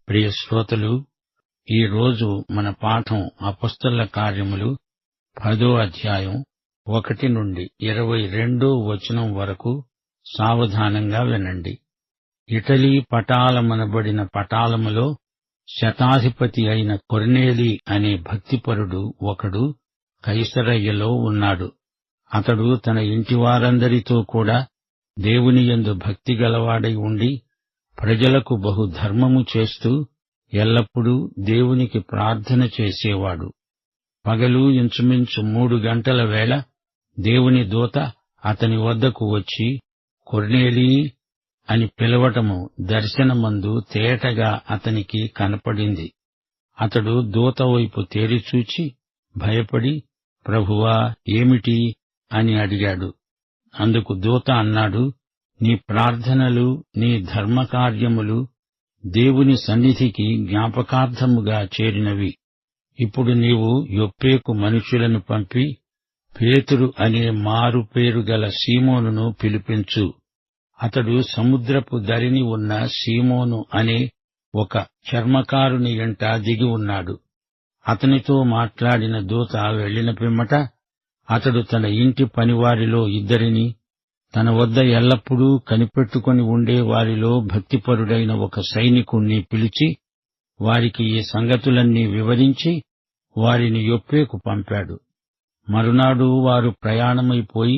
ప్రియ శ్రోతలు, ఈ రోజు మన పాఠం అపొస్తలుల కార్యములు 10వ అధ్యాయం 1 నుండి 22వ వచనం వరకు. సావధానంగా వినండి. ఇటలీ పటాలమనబడిన పటాలములో శతాధిపతి అయిన కొర్నేలి అనే భక్తిపరుడు ఒకడు కైసరయ్యలో ఉన్నాడు. అతడు తన ఇంటివారందరితో కూడా దేవునియందు భక్తి గలవాడై ఉండి ప్రజలకు బహు ధర్మము చేస్తూ ఎల్లప్పుడూ దేవునికి ప్రార్థన చేసేవాడు. పగలు ఇంచుమించు 3 గంటల వేళ దేవుని దూత అతని వద్దకు వచ్చి, కొర్నేలీ అని పిలవటము దర్శనమందు తేటగా అతనికి కనపడింది. అతడు దూత వైపు తేరిచూచి భయపడి, ప్రభువా, ఏమిటి అని అడిగాడు. అందుకు దూత అన్నాడు, నీ ప్రార్థనలు, నీ ధర్మకార్యములు దేవుని సన్నిధికి జ్ఞాపకార్థముగా చేరినవి. ఇప్పుడు నీవు యొప్పేకు మనుషులను పంపి పేతురు అనే మారు పేరు గల సీమోనును పిలిపించు. అతడు సముద్రపు దరిని ఉన్న సీమోను అనే ఒక చర్మకారుని ఇంట దిగి ఉన్నాడు. అతనితో మాట్లాడిన దూత వెళ్లిన పిమ్మట అతడు తన ఇంటి పనివారిలో 2 తన వద్ద ఎల్లప్పుడూ కనిపెట్టుకుని ఉండే వారిలో భక్తిపరుడైన ఒక సైనికుణ్ణి పిలిచి వారికి ఈ సంగతులన్నీ వివరించి వారిని యొప్పేకు పంపాడు. మరునాడు వారు ప్రయాణమైపోయి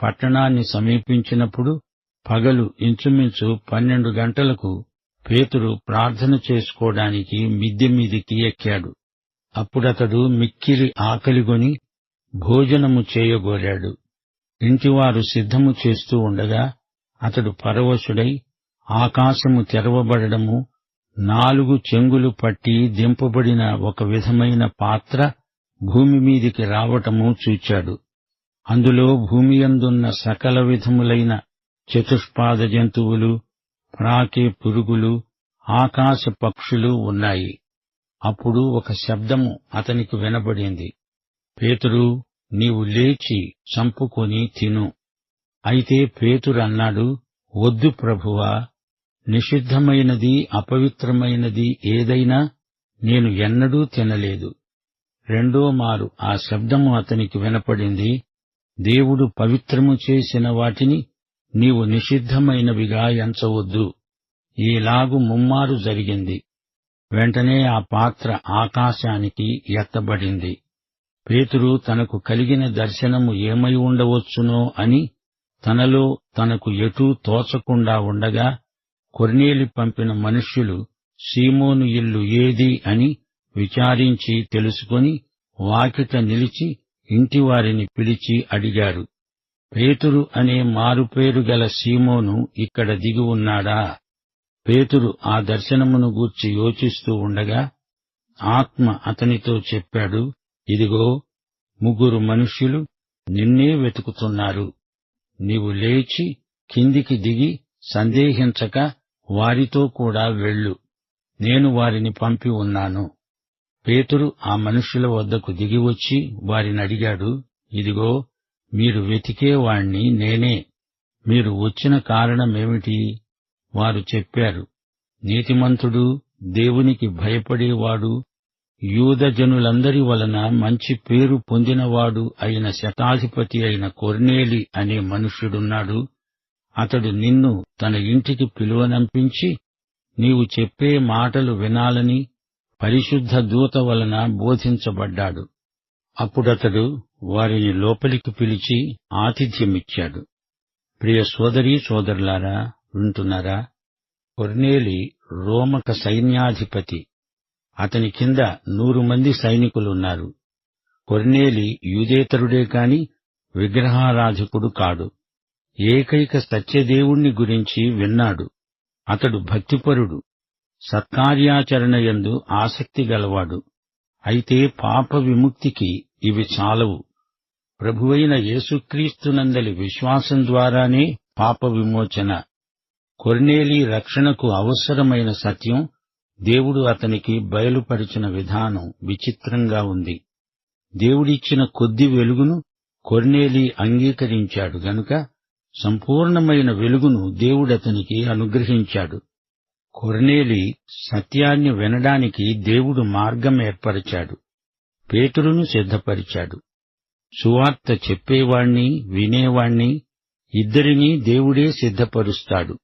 పట్టణాన్ని సమీపించినప్పుడు పగలు ఇంచుమించు 12 గంటలకు పేతురు ప్రార్థన చేసుకోవడానికి మిద్దె మీదికి ఎక్కాడు. అప్పుడతడు మిక్కిలి ఆకలిగొని భోజనము చేయగోరాడు. ఇంటివారు సిద్ధము చేస్తూ ఉండగా అతడు పరవశుడై ఆకాశము తెరవబడడము, 4 చెంగులు పట్టి దింపబడిన ఒక విధమైన పాత్ర భూమి మీదికి రావటము చూచాడు. అందులో భూమియందున్న సకల విధములైన చతుష్పాద జంతువులు, ప్రాకే పురుగులు, ఆకాశ పక్షులు ఉన్నాయి. అప్పుడు ఒక శబ్దము అతనికి వినబడింది, పేతురు, నీవు లేచి చంపుకొని తిను. అయితే పేతురు అన్నాడు, వద్దు ప్రభువా, నిషిద్ధమైనది అపవిత్రమైనది ఏదైనా నేను ఎన్నడూ తినలేదు. 2వ మారు ఆ శబ్దము అతనికి వినపడింది, దేవుడు పవిత్రము చేసిన వాటిని నీవు నిషిద్ధమైనవిగా ఎంచవద్దు. ఈలాగు 3 మారు జరిగింది. వెంటనే ఆ పాత్ర ఆకాశానికి ఎత్తబడింది. పేతురు తనకు కలిగిన దర్శనము ఏమై ఉండవచ్చునో అని తనలో తనకు ఎటూ తోచకుండా ఉండగా కొర్నేలి పంపిన మనుష్యులు సీమోను ఇల్లు ఏది అని విచారించి తెలుసుకొని వాకిట నిలిచి ఇంటివారిని పిలిచి అడిగారు, పేతురు అనే మారుపేరు గల సీమోను ఇక్కడ దిగి ఉన్నాడా? పేతురు ఆ దర్శనమును గూర్చి యోచిస్తూ ఉండగా ఆత్మ అతనితో చెప్పాడు, ఇదిగో 3 మనుష్యులు నిన్నే వెతుకుతున్నారు. నీవు లేచి కిందికి దిగి సందేహించక వారితో కూడా వెళ్ళు. నేను వారిని పంపి ఉన్నాను. పేతురు ఆ మనుష్యుల వద్దకు దిగివచ్చి వారినడిగాడు, ఇదిగో, మీరు వెతికేవాణ్ణి నేనే. మీరు వచ్చిన కారణమేమిటి? వారు చెప్పారు, నీతిమంతుడు, దేవునికి భయపడేవాడు, యూదజనులందరి వలన మంచి పేరు పొందినవాడు అయిన శతాధిపతి అయిన కొర్నేలి అనే మనుష్యుడున్నాడు. అతడు నిన్ను తన ఇంటికి పిలువనంపించి నీవు చెప్పే మాటలు వినాలని పరిశుద్ధ దూత వలన బోధించబడ్డాడు. అప్పుడతడు వారిని లోపలికి పిలిచి ఆతిథ్యమిచ్చాడు. ప్రియ సోదరీ సోదరులారా, వింటున్నారా? కొర్నేలి రోమక సైన్యాధిపతి. అతని కింద 100 మంది సైనికులున్నారు. కొర్నేలి యూదేతరుడే కాని విగ్రహారాధకుడు కాడు. ఏకైక సత్యదేవుణ్ణి గురించి విన్నాడు. అతడు భక్తిపరుడు, సత్కార్యాచరణయందు ఆసక్తి గలవాడు. అయితే పాప విముక్తికి ఇవి చాలవు. ప్రభువైన యేసుక్రీస్తునందలి విశ్వాసం ద్వారానే పాప విమోచన. కొర్నేలి రక్షణకు అవసరమైన సత్యం దేవుడు అతనికి బయలుపరిచిన విధానం విచిత్రంగా ఉంది. దేవుడిచ్చిన కొద్ది వెలుగును కొర్నేలి అంగీకరించాడు గనుక సంపూర్ణమైన వెలుగును దేవుడతనికి అనుగ్రహించాడు. కొర్నేలి సత్యాన్ని వినడానికి దేవుడు మార్గం ఏర్పరిచాడు. పేతురును సిద్ధపరిచాడు. సువార్త చెప్పేవాణ్ణి, వినేవాణ్ణి ఇద్దరినీ దేవుడే సిద్ధపరుస్తాడు.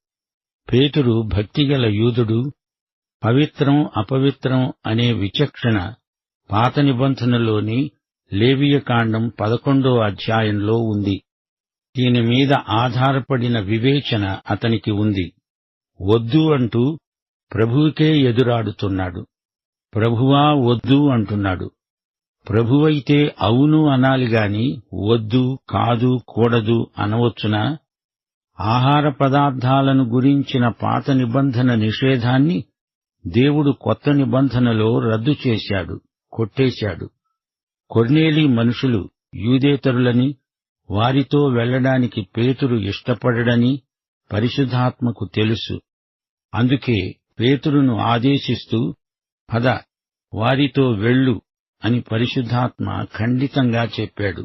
పేతురు భక్తిగల యూదుడు. పవిత్రం అపవిత్రం అనే విచక్షణ పాత నిబంధనలోని లేవియకాండం 11వ అధ్యాయంలో ఉంది. దీని మీద ఆధారపడిన వివేచన అతనికి ఉంది. వద్దు అంటూ ప్రభువుకే ఎదురాడుతున్నాడు. ప్రభువా వద్దు అంటున్నాడు. ప్రభువైతే అవును అనాలిగాని వద్దు, కాదు, కూడదు అనవచ్చునా? ఆహార పదార్థాలను గురించిన పాత నిబంధన నిషేధాన్ని దేవుడు కొత్త నిబంధనలో రద్దు చేశాడు, కొట్టేశాడు. కొర్నేలి మనుషులు యూదేతరులని, వారితో వెళ్లడానికి పేతురు ఇష్టపడడని పరిశుద్ధాత్మకు తెలుసు. అందుకే పేతురును ఆదేశిస్తూ పద, వారితో వెళ్ళు అని పరిశుద్ధాత్మ ఖండితంగా చెప్పాడు.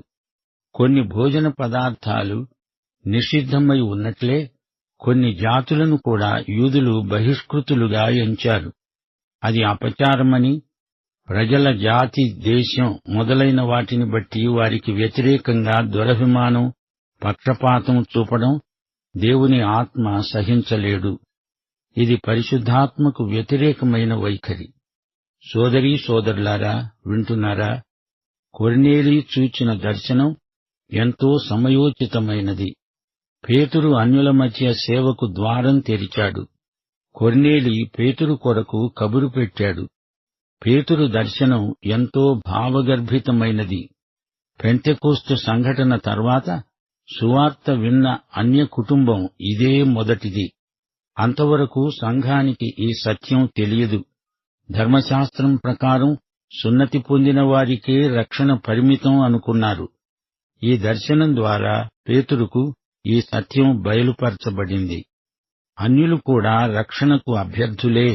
కొన్ని భోజన పదార్థాలు నిషిద్ధమై ఉన్నట్లే కొన్ని జాతులను కూడా యూదులు బహిష్కృతులుగా ఎంచారు. అది అపచారమని, ప్రజల జాతి, దేశం మొదలైన వాటిని బట్టి వారికి వ్యతిరేకంగా దురభిమానం, పక్షపాతం చూపడం దేవుని ఆత్మ సహించలేడు. ఇది పరిశుద్ధాత్మకు వ్యతిరేకమైన వైఖరి. సోదరీ సోదరులారా, వింటున్నారా? కొర్నేలి చూచిన దర్శనం ఎంతో సమయోచితమైనది. పేతురు అన్యుల మధ్య సేవకు ద్వారం తెరిచాడు. కొర్నేలి పేతురు కొరకు కబురు పెట్టాడు. పేతురు దర్శనం ఎంతో భావగర్భితమైనది. పెంతెకోస్తు సంఘటన తర్వాత సువార్త విన్న అన్య కుటుంబం ఇదే మొదటిది. అంతవరకు సంఘానికి ఈ సత్యం తెలియదు. ధర్మశాస్త్రం ప్రకారం సున్నతి పొందిన వారికే రక్షణ పరిమితం అనుకున్నారు. ఈ దర్శనం ద్వారా పేతురుకు ఈ సత్యం బయలుపరచబడింది. అన్యులు కూడా రక్షణకు అభ్యర్థులే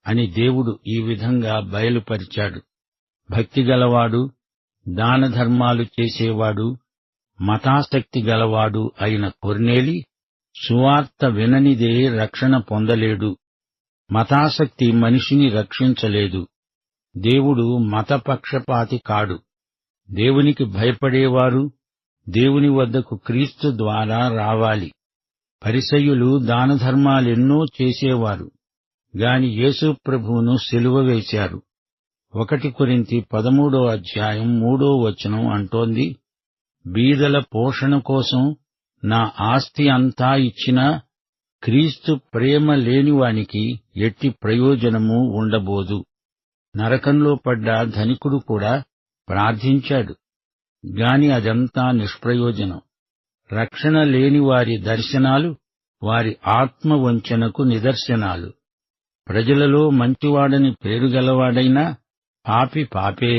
అని దేవుడు ఈ విధంగా బయలుపరిచాడు. భక్తిగలవాడు, దానధర్మాలు చేసేవాడు, మతాసక్తి గలవాడు అయిన కొర్నేలి సువార్త విననిదే రక్షణ పొందలేడు. మతాసక్తి మనిషిని రక్షించలేదు. దేవుడు మతపక్షపాతి కాడు. దేవునికి భయపడేవారు దేవుని వద్దకు క్రీస్తు ద్వారా రావాలి. పరిసయ్యులు దానధర్మాలెన్నో చేసేవారు, గాని యేసు ప్రభువును సిలువ వేశారు. 1 కొరింథీ 13వ అధ్యాయం 3వ వచనం అంటోంది, బీదల పోషణ కోసం నా ఆస్తి అంతా ఇచ్చినా క్రీస్తు ప్రేమ లేనివానికి ఎట్టి ప్రయోజనమూ ఉండబోదు. నరకంలో పడ్డ ధనికుడు కూడా ప్రార్థించాడు, గాని అదంతా నిష్ప్రయోజనం. రక్షణ లేని వారి దర్శనాలు వారి ఆత్మవంచనకు నిదర్శనాలు. ప్రజలలో మంచివాడని పేరుగలవాడైనా పాపి పాపే.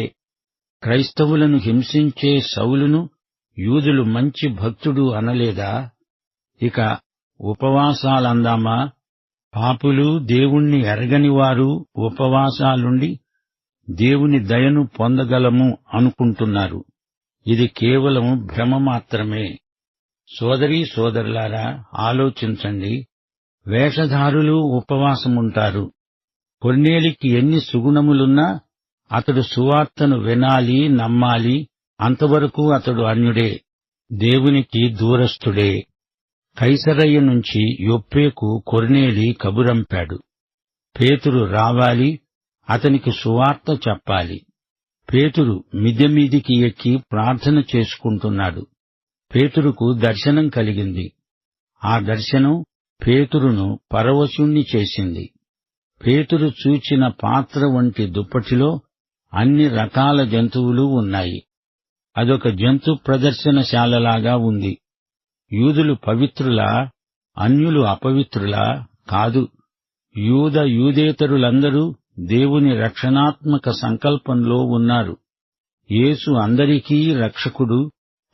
క్రైస్తవులను హింసించే సౌలును యూదులు మంచి భక్తుడు అనలేదా? ఇక ఉపవాసాలందామా? పాపులు, దేవుణ్ణి ఎరగనివారు ఉపవాసాలుండి దేవుని దయను పొందగలము అనుకుంటున్నారు. ఇది కేవలం భ్రమ మాత్రమే. సోదరీ సోదరులారా, ఆలోచించండి. వేషధారులు ఉపవాసముంటారు. కొర్నేలికి ఎన్ని సుగుణములున్నా అతడు సువార్తను వినాలి, నమ్మాలి. అంతవరకు అతడు అన్యుడే, దేవునికి దూరస్థుడే. కైసరయ్య నుంచి యొప్పేకు కొర్నేలి కబురంపాడు. పేతురు రావాలి, అతనికి సువార్త చెప్పాలి. పేతురు మిద్దెమీదికి ఎక్కి ప్రార్థన చేసుకుంటున్నాడు. పేతురుకు దర్శనం కలిగింది. ఆ దర్శనం పేతురును పరవశుణ్ణి చేసింది. పేతురు చూచిన పాత్ర వంటి దుప్పటిలో అన్ని రకాల జంతువులు ఉన్నాయి. అదొక జంతు ప్రదర్శనశాలలాగా ఉంది. యూదులు పవిత్రులా, అన్యులు అపవిత్రులా? కాదు. యూదేతరులందరూ దేవుని రక్షణాత్మక సంకల్పంలో ఉన్నారు. యేసు అందరికీ రక్షకుడు,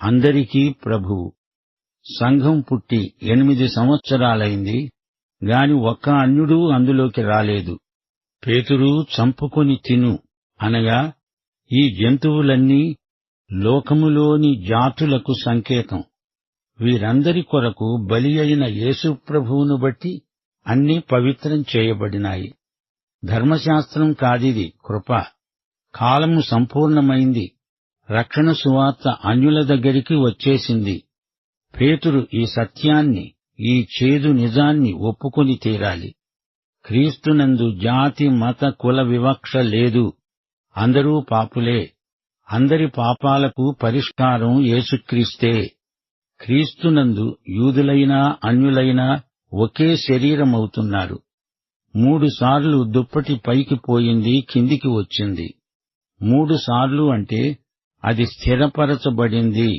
అందరికీ ప్రభువు. సంఘం పుట్టి 8 సంవత్సరాలైంది, గాని ఒక్క అన్యుడూ అందులోకి రాలేదు. పేతురు చంపుకొని తిను అనగా ఈ జంతువులన్నీ లోకములోని జాతులకు సంకేతం. వీరందరి కొరకు బలి అయిన యేసు ప్రభువును బట్టి అన్నీ పవిత్రం చేయబడినాయి. ధర్మశాస్త్రం కాదిది, కృప. కాలము సంపూర్ణమైంది. రక్షణ సువార్త అన్యుల దగ్గరికి వచ్చేసింది. పేతురు ఈ సత్యాన్ని, ఈ చేదు నిజాన్ని ఒప్పుకొని తీరాలి. క్రీస్తునందు జాతి మత కుల వివక్ష లేదు. అందరూ పాపులే. అందరి పాపాలకు పరిష్కారం యేసుక్రీస్తే. క్రీస్తునందు యూదులైనా అన్యులైనా ఒకే శరీరమవుతున్నారు. 3 సార్లు దుప్పటి పైకి పోయింది, కిందికి వచ్చింది. 3 సార్లు అంటే అది స్థిరపరచబడింది.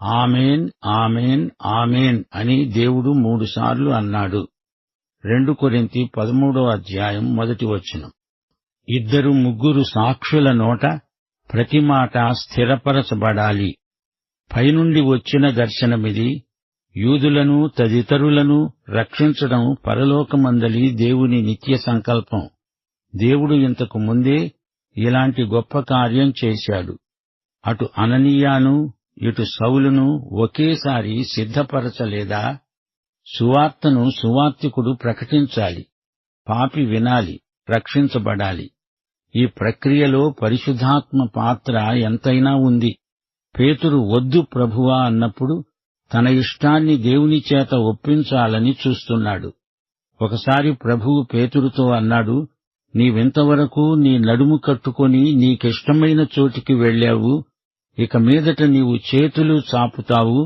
ఆమేన్, ఆమేన్, ఆమేన్ అని దేవుడు 3 సార్లు అన్నాడు. 2 కొరింథీ 13:1. 2-3 సాక్షుల నోట ప్రతి మాట స్థిరపరచబడాలి. పైనుండి వచ్చిన దర్శనమిది. యూదులను తదితరులను రక్షించడం పరలోకమందలి దేవుని నిత్య సంకల్పం. దేవుడు ఇంతకు ముందే ఇలాంటి గొప్ప కార్యం చేశాడు. అటు అననీయాను ఇటు సౌలును ఒకేసారి సిద్ధపరచలేదా? సువార్తను సువార్తికుడు ప్రకటించాలి. పాపి వినాలి, రక్షించబడాలి. ఈ ప్రక్రియలో పరిశుద్ధాత్మ పాత్ర ఎంతైనా ఉంది. పేతురు వద్దు ప్రభువా అన్నప్పుడు తన ఇష్టాన్ని దేవుని చేత ఒప్పించాలని చూస్తున్నాడు. ఒకసారి ప్రభువు పేతురుతో అన్నాడు, నీవింతవరకు నీ నడుము కట్టుకొని నీకిష్టమైన చోటికి వెళ్ళావు. ఇక మీదట నీవు చేతులు చాపుతావు.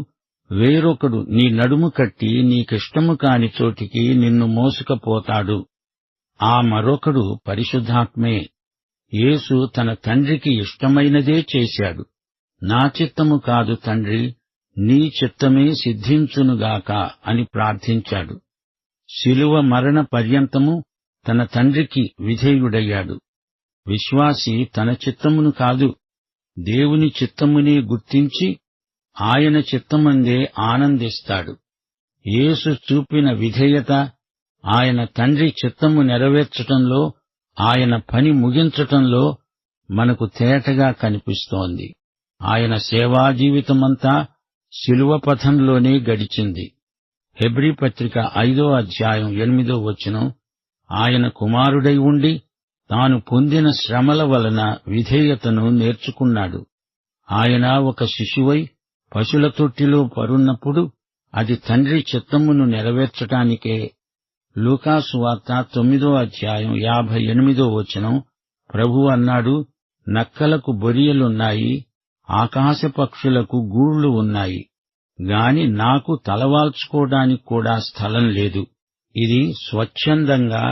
వేరొకడు నీ నడుము కట్టి నీకిష్టము కాని చోటికి నిన్ను మోసుకపోతాడు. ఆ మరొకడు పరిశుద్ధాత్మే. యేసు తన తండ్రికి ఇష్టమైనదే చేశాడు. నా చిత్తము కాదు తండ్రి, నీ చిత్తమే సిద్ధించునుగాక అని ప్రార్థించాడు. శిలువ మరణ పర్యంతము తన తండ్రికి విధేయుడయ్యాడు. విశ్వాసి తన చిత్తమును కాదు, దేవుని చిత్తమునే గుర్తించి ఆయన చిత్తమందే ఆనందిస్తాడు. యేసు చూపిన విధేయత ఆయన తండ్రి చిత్తము నెరవేర్చటంలో, ఆయన పని ముగించటంలో మనకు తేటగా కనిపిస్తోంది. ఆయన సేవా జీవితమంతా శిలువ పథంలోనే గడిచింది. హెబ్రీ పత్రిక 5:8 ఆయన కుమారుడై ఉండి తాను పొందిన శ్రమల వలన విధేయతను నేర్చుకున్నాడు. ఆయన ఒక శిశువై పశుల తొట్టిలో పరున్నప్పుడు అది తండ్రి చిత్తమును నెరవేర్చటానికే. లూకాసు వార్త 9:58 ప్రభువు అన్నాడు, నక్కలకు బొరియలున్నాయి, ఆకాశ పక్షులకు గూళ్లు ఉన్నాయి, గాని నాకు తలవాల్చుకోవడానికి కూడా స్థలం లేదు. ఇది స్వచ్ఛందంగా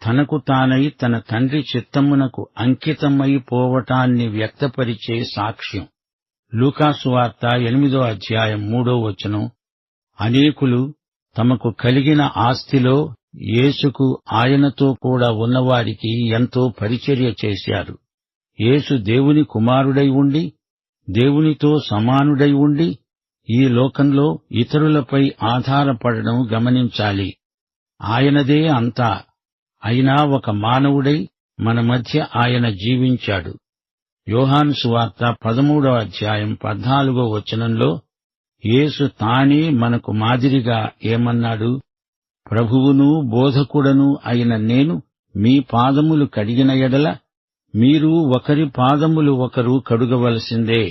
తనకు తానై తన తండ్రి చిత్తమునకు అంకితమైపోవటాన్ని వ్యక్తపరిచే సాక్ష్యం. లూకాసు వార్త 8:3 అనేకులు తమకు కలిగిన ఆస్తిలో యేసుకు ఆయనతో కూడా ఉన్నవారికి ఎంతో పరిచర్య చేశారు. యేసు దేవుని కుమారుడై ఉండి, దేవునితో సమానుడై ఉండి, ఈ లోకంలో ఇతరులపై ఆధారపడడం గమనించాలి. ఆయనదే అంతా. అయినా ఒక మానవుడై మన మధ్య ఆయన జీవించాడు. యోహాను సువార్త 13:14 యేసు తానే మనకు మాదిరిగా ఏమన్నాడు? ప్రభువును బోధకుడను అయిన నేను మీ పాదములు కడిగిన ఎడల మీరు ఒకరి పాదములు ఒకరు కడుగవలసిందే.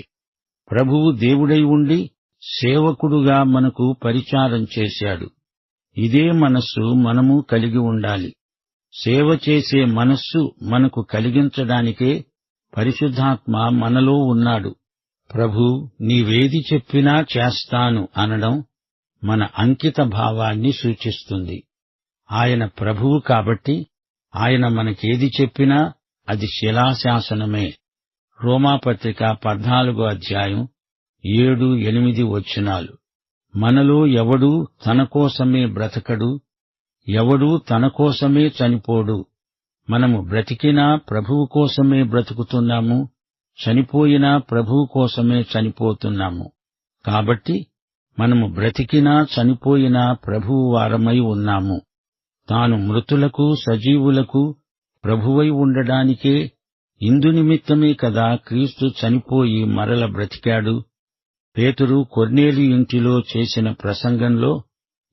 ప్రభువు దేవుడై ఉండి సేవకుడుగా మనకు పరిచారం చేశాడు. ఇదే మనస్సు మనము కలిగి ఉండాలి. సేవ చేసే మనస్సు మనకు కలిగించడానికే పరిశుద్ధాత్మ మనలో ఉన్నాడు. ప్రభూ, నీవేది చెప్పినా చేస్తాను అనడం మన అంకిత భావాన్ని సూచిస్తుంది. ఆయన ప్రభువు కాబట్టి ఆయన మనకేది చెప్పినా అది శిలాశాసనమే. రోమాపత్రిక 14:7-8 మనలో ఎవడూ తన కోసమే బ్రతకడు, ఎవడూ తన కోసమే చనిపోడు. మనము బ్రతికినా ప్రభువు కోసమే బ్రతుకుతున్నాము, చనిపోయినా ప్రభువు కోసమే చనిపోతున్నాము. కాబట్టి మనము బ్రతికినా చనిపోయినా ప్రభువు వారమై ఉన్నాము. తాను మృతులకు సజీవులకు ప్రభువై ఉండడానికే ఇందునిమిత్తమే కదా క్రీస్తు చనిపోయి మరల బ్రతికాడు. పేతురు కొర్నేలి ఇంటిలో చేసిన ప్రసంగంలో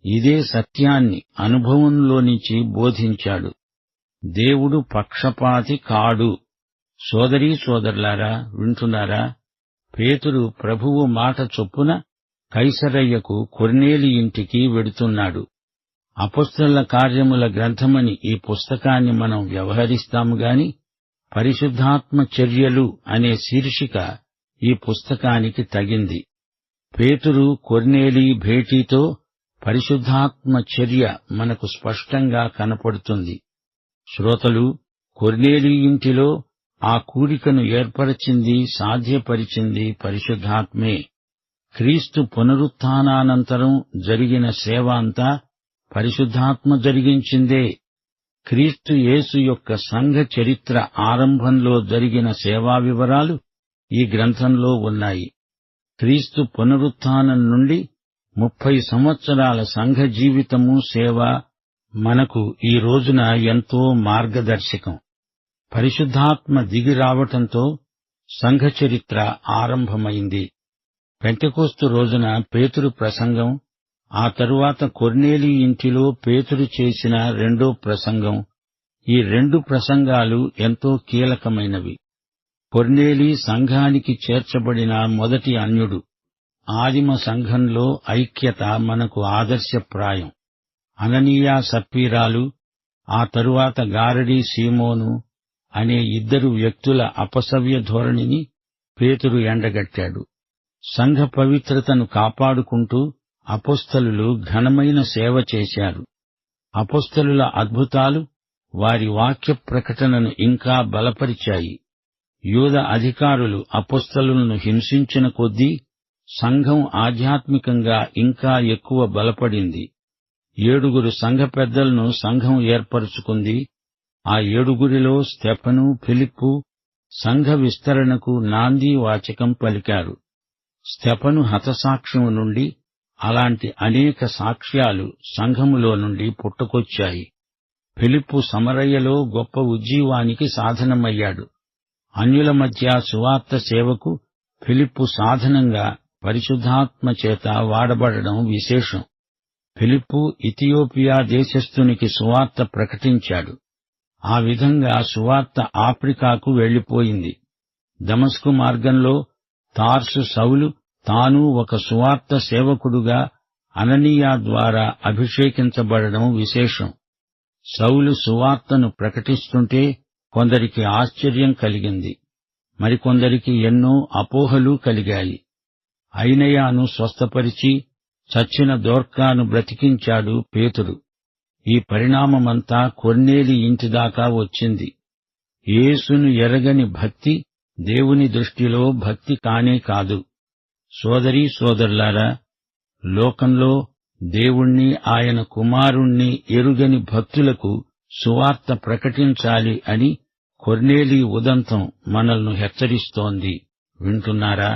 ఇదే సత్యాన్ని అనుభవంలోంచి బోధించాడు. దేవుడు పక్షపాతి కాడు. సోదరీ సోదరులారా, వింటున్నారా? పేతురు ప్రభువు మాట చొప్పున కైసరయ్యకు కొర్నేలి ఇంటికి వెడుతున్నాడు. అపొస్తలుల కార్యముల గ్రంథమని ఈ పుస్తకాన్ని మనం వ్యవహరిస్తాము గాని పరిశుద్ధాత్మ చర్యలు అనే శీర్షిక ఈ పుస్తకానికి తగింది. పేతురు కొర్నేలి భేటీతో పరిశుద్ధాత్మ చర్య మనకు స్పష్టంగా కనపడుతుంది. శ్రోతలు, కొర్నేలి ఇంటిలో ఆ కూడికను ఏర్పరచింది, సాధ్యపరిచింది పరిశుద్ధాత్మే. క్రీస్తు పునరుత్థానానంతరం జరిగిన సేవ అంతా పరిశుద్ధాత్మ జరిగించిందే. క్రీస్తు యేసు యొక్క సంఘ చరిత్ర ఆరంభంలో జరిగిన సేవా వివరాలు ఈ గ్రంథంలో ఉన్నాయి. క్రీస్తు పునరుత్థానం నుండి 30 సంవత్సరాల సంఘ జీవితము, సేవ మనకు ఈ రోజున ఎంతో మార్గదర్శకం. పరిశుద్ధాత్మ దిగి రావటంతో సంఘ చరిత్ర ఆరంభమైంది. పెంతెకోస్తు రోజున పేతురు ప్రసంగం, ఆ తరువాత కొర్నేలి ఇంటిలో పేతురు చేసిన రెండో ప్రసంగం, ఈ 2 ప్రసంగాలు ఎంతో కీలకమైనవి. కొర్నేలి సంఘానికి చేర్చబడిన మొదటి అన్యుడు. ఆదిమ సంఘంలో ఐక్యత మనకు ఆదర్శప్రాయం. అననీయ సప్పీరాలు, ఆ తరువాత గారడీ సీమోను అనే 2 వ్యక్తుల అపసవ్య ధోరణిని పేతురు ఎండగట్టాడు. సంఘ పవిత్రతను కాపాడుకుంటూ అపొస్తలులు ఘనమైన సేవ చేశారు. అపొస్తలుల అద్భుతాలు వారి వాక్య ప్రకటనను ఇంకా బలపరిచాయి. యూద అధికారులు అపొస్తలులను హింసించిన కొద్దీ సంఘం ఆధ్యాత్మికంగా ఇంకా ఎక్కువ బలపడింది. 7 సంఘ పెద్దలను సంఘం ఏర్పరుచుకుంది. ఆ 7 స్తెఫను, ఫిలిప్పు సంఘ విస్తరణకు నాందీ వాచకం పలికారు. స్తెఫను హతసాక్ష్యం నుండి అలాంటి అనేక సాక్ష్యాలు సంఘములో నుండి పుట్టుకొచ్చాయి. ఫిలిప్పు సమరయ్యలో గొప్ప ఉజ్జీవానికి సాధనమయ్యాడు. అన్యుల మధ్య సువార్త సేవకు ఫిలిప్పు సాధనంగా పరిశుద్ధాత్మ చేత వాడబడడం విశేషం. ఫిలిప్పు ఇథియోపియా దేశస్థునికి సువార్త ప్రకటించాడు. ఆ విధంగా సువార్త ఆఫ్రికాకు వెళ్లిపోయింది. దమస్కు మార్గంలో తార్సు సౌలు తాను ఒక సువార్త సేవకుడుగా అననీయ ద్వారా అభిషేకించబడడం విశేషం. సౌలు సువార్తను ప్రకటిస్తుంటే కొందరికి ఆశ్చర్యం కలిగింది. మరికొందరికి ఎన్నో అపోహలు కలిగాయి. ఐనయాను స్వస్థపరిచి చచ్చిన దోర్కాను బ్రతికించాడు పేతురు. ఈ పరిణామమంతా కొర్నేలి ఇంటిదాకా వచ్చింది. యేసును ఎరగని భక్తి దేవుని దృష్టిలో భక్తి కానే కాదు. సోదరీ సోదరులారా, లోకంలో దేవుణ్ణి, ఆయన కుమారుణ్ణి ఎరుగని భక్తులకు సువార్త ప్రకటించాలి అని కొర్నేలి ఉదంతం మనల్ని హెచ్చరిస్తోంది. వింటున్నారా?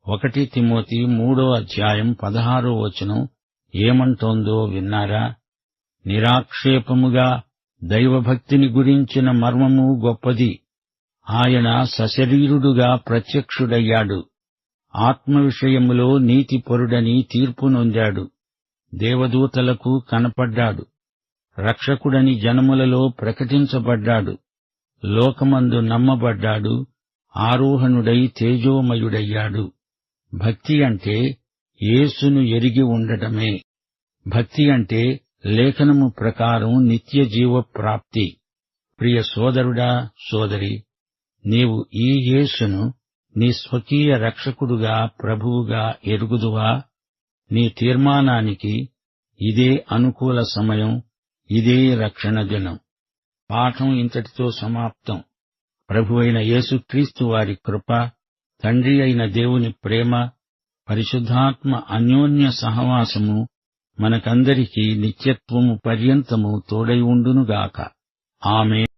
1 తిమోతి 3:16 ఏమంటోందో విన్నారా? నిరాక్షేపముగా దైవభక్తిని గురించిన మర్మము గొప్పది. ఆయన సశరీరుడుగా ప్రత్యక్షుడయ్యాడు. ఆత్మ విషయములో నీతిపరుడని తీర్పు నొందాడు. దేవదూతలకు కనపడ్డాడు. రక్షకుడని జనములలో ప్రకటించబడ్డాడు. లోకమందు నమ్మబడ్డాడు. ఆరోహణుడై తేజోమయుడయ్యాడు. భక్తి అంటే యేసును ఎరిగి ఉండటమే. భక్తి అంటే లేఖనము ప్రకారం నిత్య జీవ ప్రాప్తి. ప్రియ సోదరుడా, సోదరి, నీవు ఈ యేసును నీ స్వకీయ రక్షకుడుగా, ప్రభువుగా ఎరుగుదువా? నీ తీర్మానానికి ఇదే అనుకూల సమయం, ఇదే రక్షణ దినం. పాఠం ఇంతటితో సమాప్తం. ప్రభువైన యేసుక్రీస్తు వారి కృప, తండ్రి అయిన దేవుని ప్రేమ, పరిశుద్ధాత్మ అన్యోన్య సహవాసము మనకందరికీ నిత్యత్వము పర్యంతము తోడై ఉండునుగాక. ఆమేన్.